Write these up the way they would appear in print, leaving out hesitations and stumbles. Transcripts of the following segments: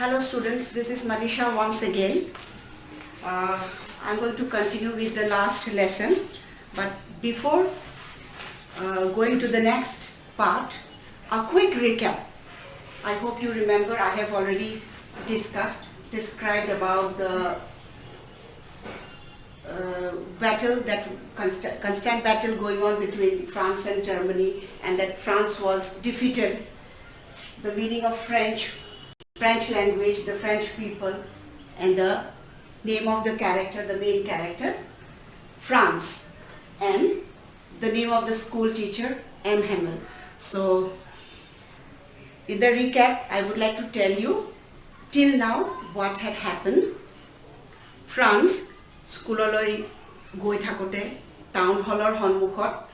Hello students, this is Manisha once again. I'm going to continue with the last lesson, but before going to the next part, a quick recap. I hope you remember I have already described about the battle, that constant battle going on between France and Germany, and that France was defeated. The meaning of French language, the French people, and the name of the character, the main character, France, and the name of the school teacher, M. Hamel. So, in the recap, I would like to tell you till now what had happened. France schoololoi goi thakote town hallor honmukhot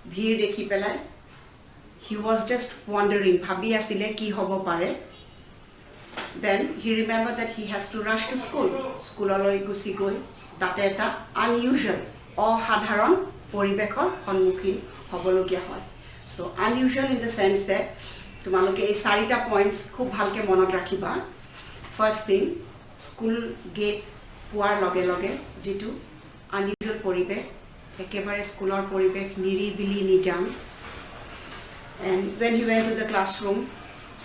bhir dekhi pelai he was just wondering, bhabi asile ki hobo pare. Then he remembered that he has to rush to school. Schoololoi gusi goi tate eta unusual অসাধাৰণ পৰিবেশৰ সন্মুখীন হবলগীয়া হয়. So unusual in the sense that তোমালোকে এই চাৰিটা পইণ্টস খুব ভালকে মনত ৰাখিবা. First thing, school gate পোৱাৰ লগে লগে যেটো unusual পৰিবেশ, একেবাৰে স্কুলৰ পৰিবেশ নিৰিবিলি নিজান. And when he went to the classroom,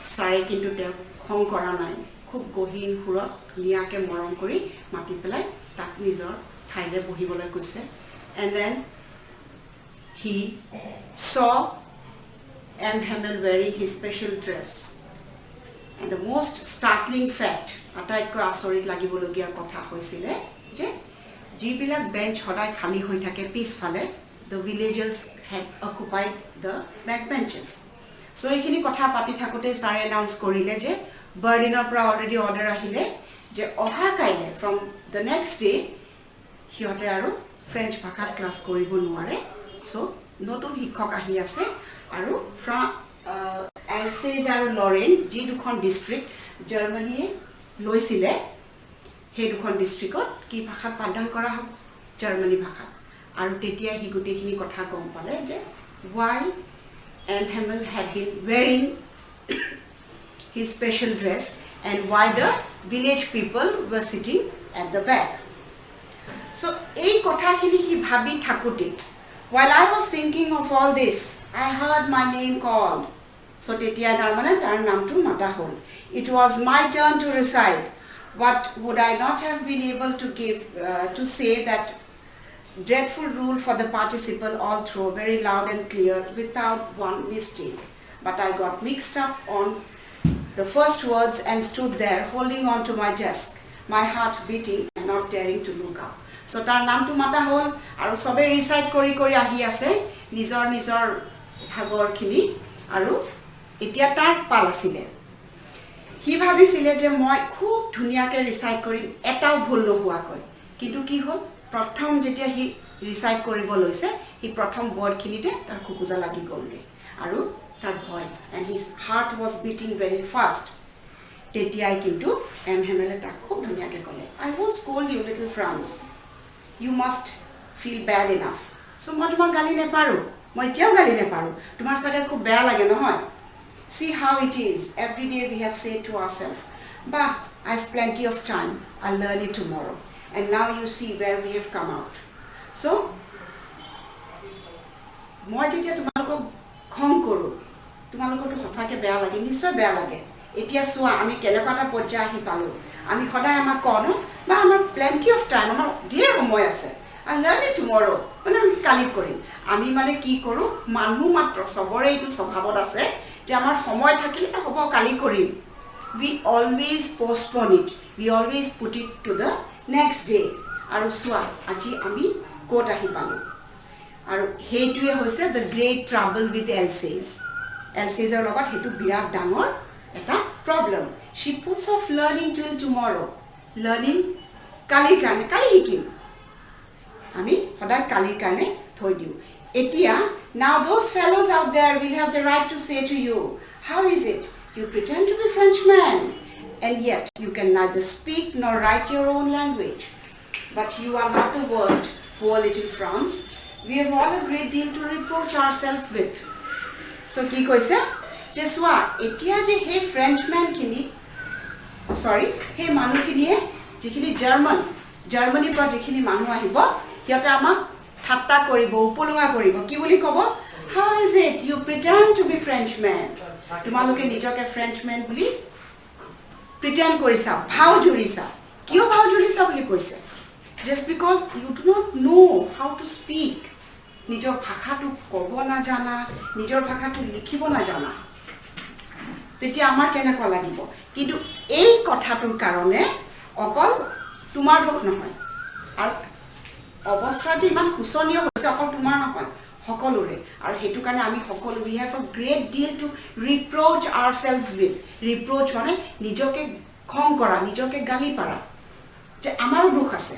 sare kintu te khong kora nai, khub gohin hurot niake morom kori mati pelai tak nijor thaile bohiboloi koise. And then he saw M. Hamel wearing his special dress. And the most startling fact, ataiko asorit lagibologia kotha hoisile je jibilak bench hodai khali hoi thake pisfale the villagers had occupied the back benches. So ekhini kotha pati thakote sare announce korile je Berliner pra already order ahile je oha kaile from the next day hiote aru French bhakhat class koribo nuare. So notun hikhok ahi ase aru from Alsace aru Lorraine ji dukhon district Germany loisile he dukhon districtot ki bhakhat padhan kora hobo Germany bhakhat. And tetia he gotekhini kotha gom pale je why M. Hamel had been wearing his special dress and why the village people were sitting at the back. So ei kotha khini he bhabi thakote while I was thinking of all this, I heard my name called. So tetia narmane tar naam tu mata hol. It was my turn to recite. What would I not have been able to give to say that dreadful rule for the participle all through, very loud and clear, without one mistake. But I got mixed up on the first words and stood there holding on to my desk, my heart beating and not daring to look up. So tar naam tu mata hol aru sobe recite kori kori ahi ase nijor bhagor khini aru etia tar pal asile. Hi bhabisile je moi khub dhuniake recite korim etao bhul nohua koi. Kintu ki hol prothom jetia hi recite koribo loise hi prothom word khinite tar kukuja lagi golle aru tar bhoy and his heart was beating very fast. Tetiai kintu M. Hamel ta khub dhuniake kole, I won't scold you, little France. You must feel bad enough. So moi tomar gali ne paru, moi tiao gali ne paru, tomar sage khub beya lage nohoy. See how it is. Every day we have said to ourselves, bah, I have plenty of time, I'll learn it tomorrow. And now you see where we have come out. So, moi jetia tumaloko khong koru, tumaloko to hosake beya lage, nisoy beya lage. Etia soa ami kenekota porja ahi palu. Ami hodai ama kono, ba amar plenty of time, amar dear homoy ase. I'll learn it tomorrow. Mane ami kali korim. Ami mane ki koru, manhu matro sobore etu sobhabot ase, je amar homoy thakile hobo kali korim. We always postpone it. We always put it to the next day. Aru soa aji ami kot ahi palu. Aru heitue hoise the great trouble with Alsace. Alsace er logot hetu birat dangor eta problem. She puts off learning till tomorrow. Learning kali karne kali hikim. Ami hodai kali karne thoi diu. Etia now those fellows out there will have the right to say to you, how is it you pretend to be Frenchman and yet you can neither speak nor write your own language. But you are not the worst, poor little France. We have all a great deal to reproach ourselves with. So ki koise je soa etia je he Frenchman kini সৰি সেই মানুহখিনিয়ে যিখিনি জাৰ্মানীৰ পৰা যিখিনি মানুহ আহিব সিহঁতে আমাক ঠাট্টা কৰিব উপলুঙা কৰিব কি বুলি ক'ব how is it you pretend to be Frenchman তোমালোকে নিজকে Frenchman বুলি pretend কৰিছা ভাও জুৰিছা কিয় ভাও জুৰিছা বুলি কৈছে just because you do not know how to speak নিজৰ ভাষাটো ক'ব না জানা নিজৰ ভাষাটো লিখিব না জানা তেতিয়া আমাৰ কেনেকুৱা লাগিব কিন্তু এই কথাটোৰ কাৰণে অকল তোমাৰ দুখ নহয় আৰু অৱস্থা যে ইমান কুশনীয় হৈছে অকল তোমাৰ নহয় সকলোৰে আৰু হেতু কাৰণে আমি সকলো we have a great deal to reproach ourselves with reproach মানে নিজকে খং কৰা নিজকে গালি পাৰা যে আমাৰো দুখ আছে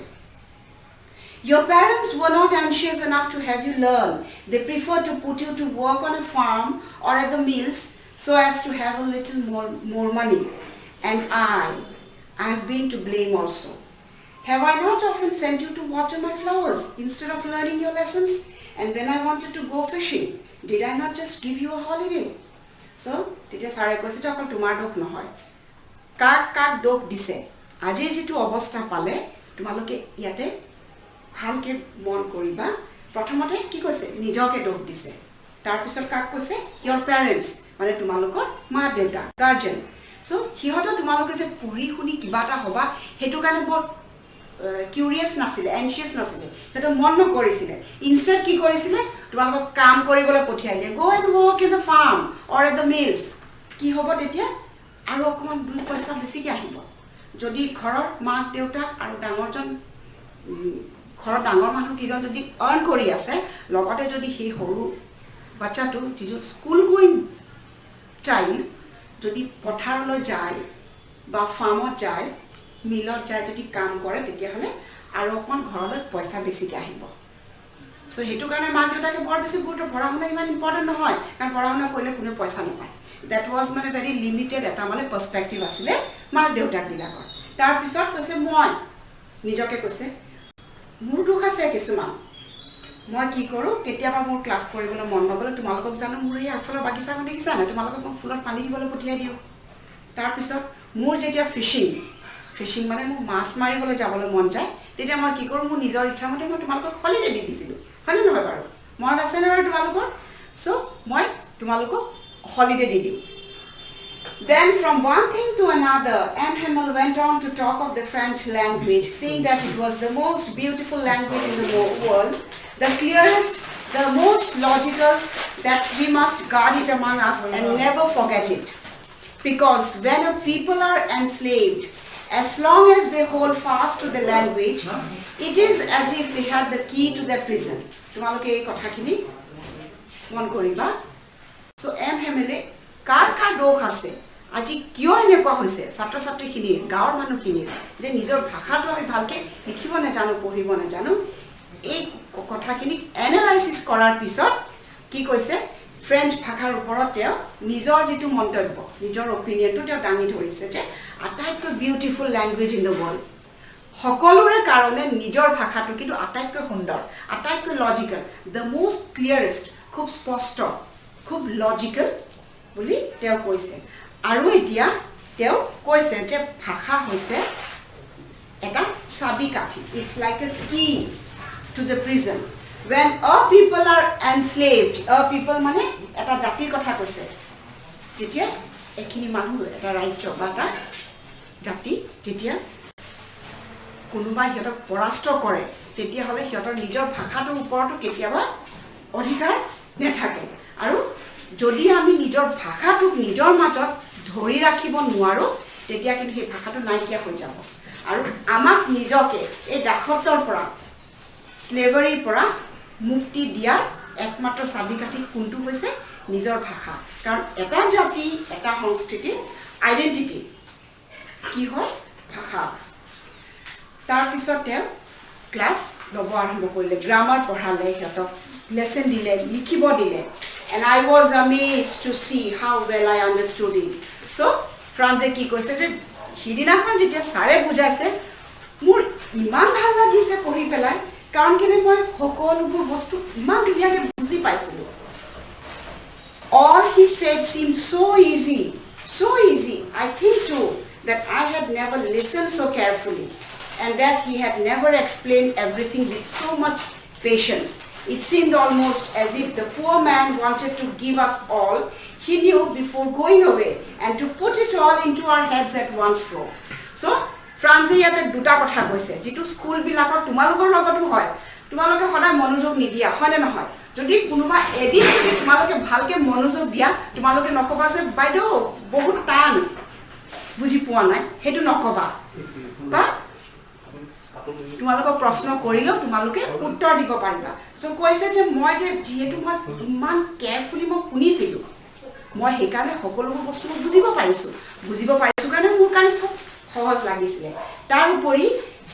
Your parents were not anxious enough to have you learn. They preferred to put you to work on a farm or at the mills so as to have a little more money. And I have been to blame also. Have I not often sent you to water my flowers instead of learning your lessons? And when I wanted to go fishing, did I not just give you a holiday? So, তেতিয়া সাৰে কৈছে যে অকল তোমাৰ দুখ নহয় কাক দুখ দিছে আজিৰ যেটো অৱস্থা পালে তোমালোকে ইয়াতে ভালকে মন কৰিবা প্ৰথমতে কি কৈছে নিজকে দুখ দিছে তাৰ পিছত কাক কৈছে your parents মানে তোমালোকৰ মা দেউতা গাৰ্জেন সো হিহত তোমালোকে যে পঢ়ি শুনি কিবা এটা হবা হেতু কাৰণে বৰ কিউৰিয়াছ নাছিলে এনশিয়াছ নাছিলে হেতু মন নকৰিছিলে ইনষ্টেড কি কৰিছিলে তোমালোকক কাম কৰিবলৈ পঠিয়াই দিয়ে go and work in the farm or at the mills কি হ'ব তেতিয়া আৰু অকমান দুই পইচা বেছিকৈ আহিব যদি ঘৰৰ মা দেউতা আৰু ডাঙৰজন ঘৰৰ ডাঙৰ মানুহ কিজন যদি আৰ্ন কৰি আছে লগতে যদি সেই সৰু বাচ্চাটো যিটো স্কুল গোইং চাইল্ড যদি পথাৰলৈ যায় বা ফাৰ্মত যায় মিলত যায় যদি কাম কৰে তেতিয়াহ'লে আৰু অকমান ঘৰলৈ পইচা বেছিকৈ আহিব সো হেতু কাৰণে মা দেউতাকে বৰ বেছি গুৰুত্ব পঢ়া শুনা ইমান ইম্পৰ্টেণ্ট নহয় কাৰণ পঢ়া শুনা কৰিলে কোনো পইচা নাপায় that was মানে very limited এটা মানে পাৰ্সপেক্টিভ আছিলে মা দেউতাক বিলাকৰ তাৰ পিছত কৈছে মই নিজকে কৈছে মোৰ দুখ আছে কিছুমান মই কি কৰো কেতিয়াবা মোৰ ক্লাছ কৰিবলৈ মন নগলে তোমালোকক জানো মোৰ এই আগফালৰ বাগিচাখন দেখিছা না তোমালোকক মই ফুলত পানী দিবলৈ পঠিয়াই দিও তাৰ পিছত মোৰ যেতিয়া ফিশিং মানে মোৰ মাছ মাৰিবলৈ যাবলৈ মন যায় তেতিয়া মই কি কৰো মোৰ নিজৰ ইচ্ছা মতে মই তোমালোকক হলিডে দি দিছিলো হয়নে নহয় বাৰু মন আছে না তোমালোকৰ সো মই তোমালোকক holiday di diu then from one thing to another M. Hamel went on to talk of the French language saying that it was the most beautiful language in the world the clearest the most logical that we must guard it among us and never forget it because when a people are enslaved as long as they hold fast to the language it is as if they had the key to their prison তোমালোকে এই কথাখিনি মন কৰিবা So M. Hamele কাৰ দোষ আছে আজি কিয় এনেকুৱা হৈছে ছাত্ৰ ছাত্ৰীখিনিৰ গাঁৱৰ মানুহখিনিৰ যে নিজৰ ভাষাটো আমি ভালকে লিখিব নাজানো পঢ়িব নাজানো এই কথাখিনি এনালাইসিস কৰাৰ পিছত কি কৈছে ফ্ৰেঞ্চ ভাষাৰ ওপৰত তেওঁ নিজৰ যেটো মন্তব্য নিজৰ অপিনিয়নটো তেওঁ দাঙি ধৰিছে যে আটাইতকৈ beautiful language in the world সকলোৰে কাৰণে নিজৰ ভাষাটো কিন্তু আটাইতকৈ সুন্দৰ আটাইতকৈ লজিক্যাল দ্য মোস্ট ক্লিয়াৰেষ্ট খুব স্পষ্ট খুব লজিক্যাল বুলি তেওঁ কৈছে আৰু এতিয়া তেওঁ কৈছে যে ভাষা হৈছে এটা চাবিকাঠি ইটস লাইক এ কি to the prison when a people are enslaved a people মানে এটা জাতিৰ কথা কৈছে যেতিয়া এখিনি মানুহ এটা ৰাজ্য বা এটা জাতি যেতিয়া কোনোবাই সিহঁতক পৰাস্ত কৰে তেতিয়া হলে সিহঁতৰ নিজৰ ভাষাটোৰ ওপৰতো কেতিয়াবা অধিকাৰ নেথাকে আৰু যদি আমি নিজৰ ভাষাটোক নিজৰ মাজত ধৰি ৰাখিব নোৱাৰো তেতিয়া কিন্তু সেই ভাষাটো নাইকিয়া হৈ যাব আৰু আমাক নিজকে এই দাসত্বৰ পৰা স্লেভাৰীৰ পৰা মুক্তি দিয়াৰ একমাত্ৰ চাবিকাঠি কোনটো হৈছে নিজৰ ভাষা কাৰণ এটা জাতি এটা সংস্কৃতিৰ আইডেন্টিটি কি হয় ভাষা তাৰ পিছতে ক্লাছ লব আৰম্ভ কৰিলে গ্ৰামাৰ পঢ়ালে সিহঁতক লেসন দিলে লিখিব দিলে and I was amazed to see how well I understood it so ফ্ৰান্সে কি কৈছে যে হিদিনাখন যেতিয়া সাৰে বুজাইছে মোৰ ইমান ভাল লাগিছে পঢ়ি পেলাই কাৰণ কেলে মই সকলোবোৰ বস্তু ইমান ধুনীয়াকৈ বুজি পাইছিলো all he said seemed so easy I think too that I had never listened so carefully and that he had never explained everything with so much patience. It seemed almost as if the poor man wanted to give us all he knew before going away and to put it all into our heads at one stroke. So, ফ্ৰান্সে ইয়াতে দুটা কথা কৈছে যেটো school বিলাকৰ তোমালোকৰ লগতো হয় তোমালোকে সদায় মনোযোগ নিদিয়া হয়নে নহয় যদি কোনোবা এদিন যদি তোমালোকে ভালকে মনোযোগ দিয়া তোমালোকে নকবা যে বাইদেউ বহুত টান বুজি পোৱা নাই হেতু নকবা বা তোমালোকক প্ৰশ্ন কৰিলেও তোমালোকে উত্তৰ দিব পাৰিবা সো কৈছে যে মই যে যেহেতু মই ইমান কেয়াৰফুলি মই শুনিছিলো মই হেকালে সকলোবোৰ বস্তু বুজিব পাৰিছো কাৰণে মোৰ কাৰণে সব সহজ লাগিছিলে তাৰ উপৰি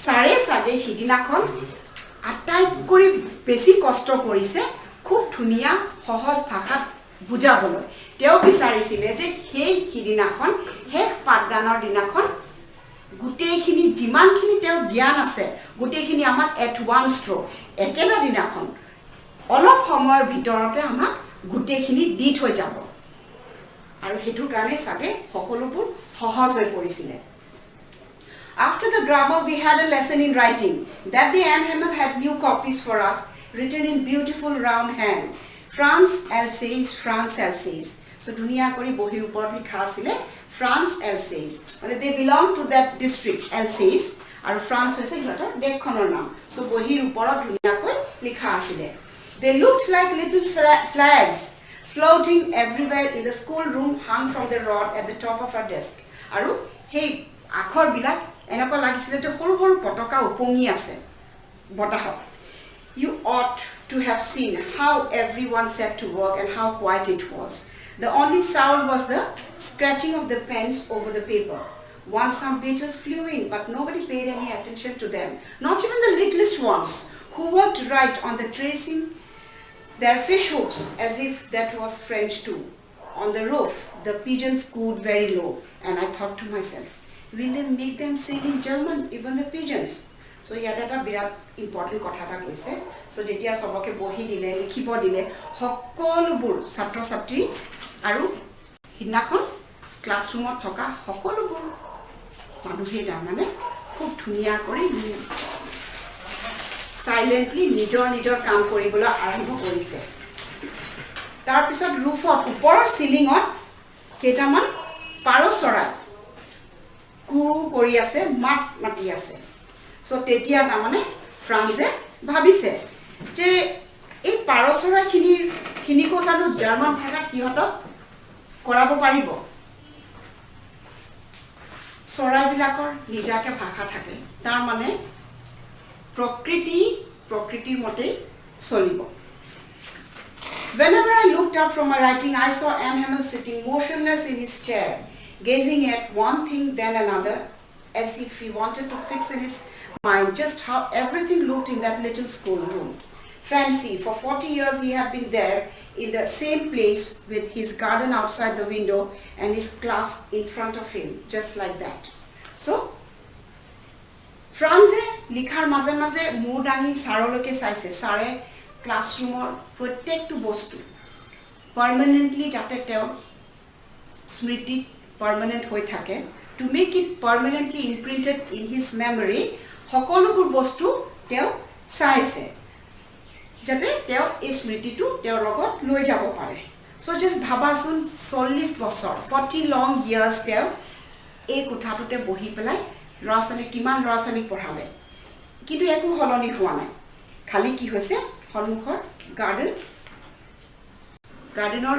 সাৰে সাগে হিদিনাখন আটাই কৰি বেছি কষ্ট কৰিছে খুব ধুনিয়া সহজ ভাষাত বুজাবলৈ তেও বিচাৰিছিলে যে সেই হিদিনাখন হে পাঠদানৰ দিনাখন গুটেইখিনি যিমানখিনি তেও জ্ঞান আছে গুটেইখিনি আমাক এট ওয়ান স্ট্ৰোক একেটা দিনাখন অলপ সময়ৰ ভিতৰতে আমাক গুটেইখিনি দি থৈ যাব আৰু হেতু কাৰণে সাগে সকলোবোৰ সহজ হৈ পৰিছিলে After the grammar, we had a lesson in writing. That day, M. Hamel had new copies for us, written in beautiful round hand. France Alsace, France Alsace. So, dunia kori bohi upor likha asile France Alsace. Mane they belong to that district Alsace. Aru France hoise hiator dekhonor naam. So, bohi upor dunia koi likha asile. They looked like little flags floating everywhere in the school room, hung from the rod at the top of our desk. Aru hey akhor bilak enako lagisile je horu horu potoka upongi ase botahot you ought to have seen how everyone set to work and how quiet it was the only sound was the scratching of the pens over the paper once some beetles flew in but nobody paid any attention to them not even the littlest ones who worked right on the tracing their fish hooks as if that was French too on the roof the pigeons cooed very low and I thought to myself will they make them sing in German, even the pigeons? So, here that a very important kothata koise. So, jetia soboke bohi dile, likhibo dile, hokolubur satro satri, aru hinakhon classroomot thoka hokolubur manuhe damane khub dhuniya kori silently nijor kaam koribole arambho korise. Tar pisot roofot upor ceilingot ketaman paro sorai কু কৰি আছে মাত মাতি আছে so তেতিয়া না মানে ফ্ৰান্সে ভাবিছে যে এই পাৰসৰা খিনি কথাটো জাৰ্মান ভাষাত কিহতক কৰাব পাৰিব সৰাবিলাকৰ নিজাকে ভাষা থাকে তাৰ মানে প্ৰকৃতিৰ মতে চলিব Whenever I looked up from my writing, I saw M. Hamel sitting motionless in his chair, gazing at one thing then another, as if he wanted to fix in his mind just how everything looked in that little schoolroom. Fancy, for 40 years he had been there in the same place with his garden outside the window and his class in front of him, just like that. So, France likhar maze maze mudangi saroloke saise, sare classroom protect bostu permanently jate teo smriti permanent hoi thake to make it permanently imprinted in his memory hokolobur bostu teo saise jate teo ei smriti tu teo logot loi jabo pare so just bhabasun 40 bochor 40 long years teo ei kothatute bohi pelai rasane kiman rasani porhale kintu eku holoni howa nai khali ki hoise হলমুখৰ গাৰ্ডেনৰ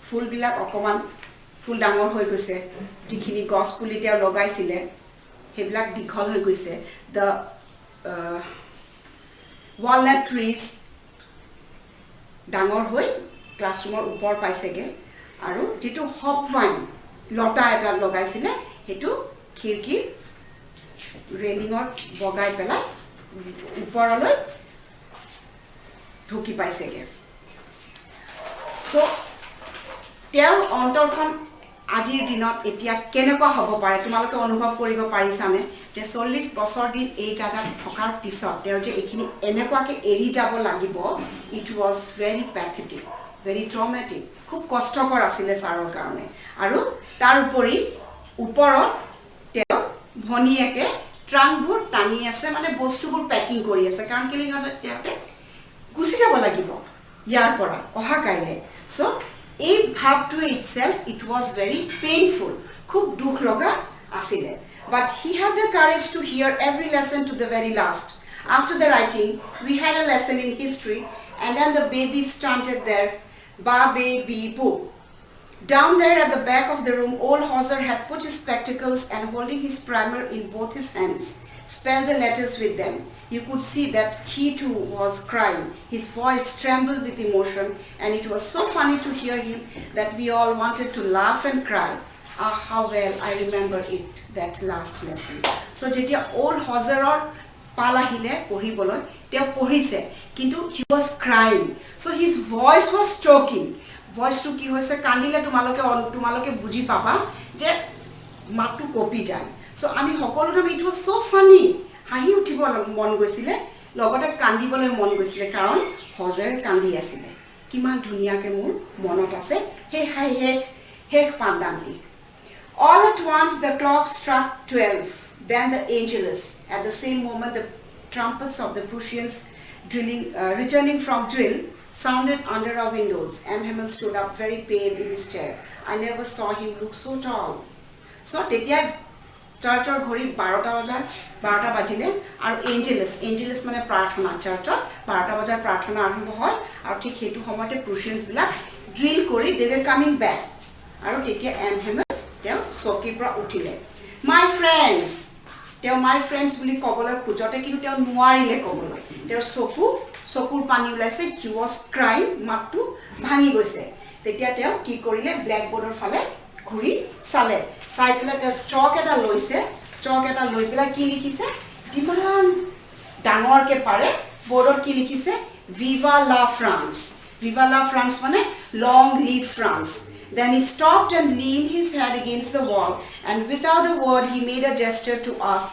ফুলবিলাক অকমান ফুল ডাঙৰ হৈ গৈছে যিখিনি গছ পুলি তেওঁ লগাইছিলে হেবিলাক দীঘল হৈ গৈছে the walnut trees ডাঙৰ হৈ ক্লাছৰুমৰ ওপৰ পাইছেগে আৰু যেটো হপ ভাইন লতা এটা লগাইছিলে হেতু খিৰকিৰ ৰেলিঙৰ বগাই পেলাই ওপৰলৈ ঢুকি পাইছেগে সো তেওঁৰ অন্তৰখন আজিৰ দিনত এতিয়া কেনেকুৱা হ'ব পাৰে তোমালোকে অনুভৱ কৰিব পাৰিছানে যে 40 বছৰ দিন এই জাগাত থকাৰ পিছত তেওঁ যে এখিনি এনেকুৱাকে এৰি যাব লাগিব it was very pathetic very traumatic খুব কষ্টকৰ আছিল ছাৰৰ কাৰণে আৰু তাৰ উপৰি ওপৰত ভনিয়েকে ট্ৰাংকবোৰ টানি আছে মানে বস্তুবোৰ পেকিং কৰি আছে কাৰণ কেলে সিহঁতে গুচি যাব লাগিব ইয়াৰ পৰা অহা কাইলে সো এই ভাবটো itself it was very painful খুব দুখ লগা আছিল but he had the courage to hear every lesson to the very last after the writing we had a lesson in history and then the baby chanted there ba baby boo. Down there at the back of the room, old Hauser had put his spectacles and holding his primer in both his hands, spelled the letters with them. You could see that he too was crying. His voice trembled with emotion and it was so funny to hear him that we all wanted to laugh and cry. Ah, how well I remember it, that last lesson. So, jetia old Hauser or palahile pohiboloy, teo pohise, kintu he was crying. So, his voice was choking. Voice to ki hoise kandile tumaloke buji papa je matu copy jay so ami hokolo time it was so funny hahi uthibo mon goisile logote kandibole mon goisile karon Hauser kandi asile kiman dhunia ke mur monot ase he hai he pandanti all at once the clock struck 12 then the Angelus at the same moment the trumpets of the Prussians returning from drill sounded under our windows. M. Hemmel stood up very pale in his chair. I never saw him look so tall. So, tetia church or ghori 12 bajile aru Angelus mane prarthana church or 12 bajar prarthana arambho hoy aru thik hetu homote Prussians bilak drill kori they were coming back aru tetia M. Hemmel teo soki pra uthile my friends teo my friends buli kobole khujote kintu teo nuarile kobole teo sokur pani ulaise he was crying matu bhangi goise tetia teo ki korile blackboard or fale ঘুরি সালে চাই পেলাই চক এটা লৈছে চক এটা লৈ পেলাই কি লিখিছে যিমান ডাঙৰকে পাৰে বৰ্ডত কি লিখিছে viva la france মানে long live France then he stopped and leaned his head against the wall and without a word he made a gesture to us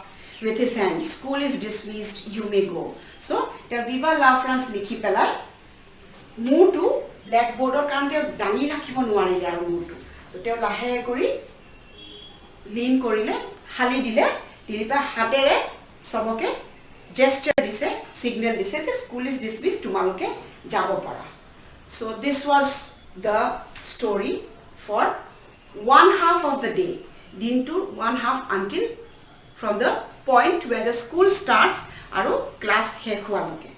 with his hand school is dismissed you may go so the viva la France likhi pelai mutu blackboard or kante dani rakhibo nuarile aru mutu so teo lahe kori lean korile hali dile dilipa hatere soboke gesture dise signal dise je school is dismissed tumaloke jabo para so this was the story for one half of the day into one half until from the point when the school starts aru class hekhualoke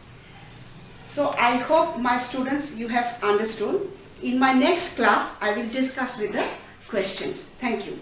so I hope my students you have understood in my next class I will discuss with the questions thank you